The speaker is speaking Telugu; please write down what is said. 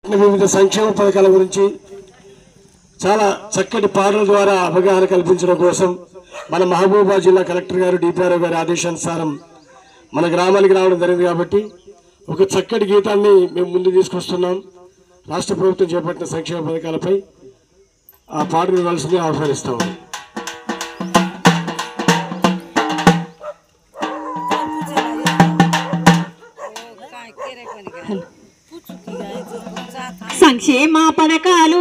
వివిధ సంక్షేమ పథకాల గురించి చాలా చక్కటి పాటల ద్వారా అవగాహన కల్పించడం కోసం మన మహబూబాబాద్ జిల్లా కలెక్టర్ గారు డిపిఆర్ఓ గారి ఆదేశానుసారం మన గ్రామానికి రావడం జరిగింది కాబట్టి ఒక చక్కటి గీతాన్ని మేము ముందు తీసుకొస్తున్నాం. రాష్ట్ర ప్రభుత్వం చేపట్టిన సంక్షేమ పథకాలపై ఆ పాటను ఇవ్వాల్సింది ఆహ్వానిస్తాం. సంక్షేమ పథకాలు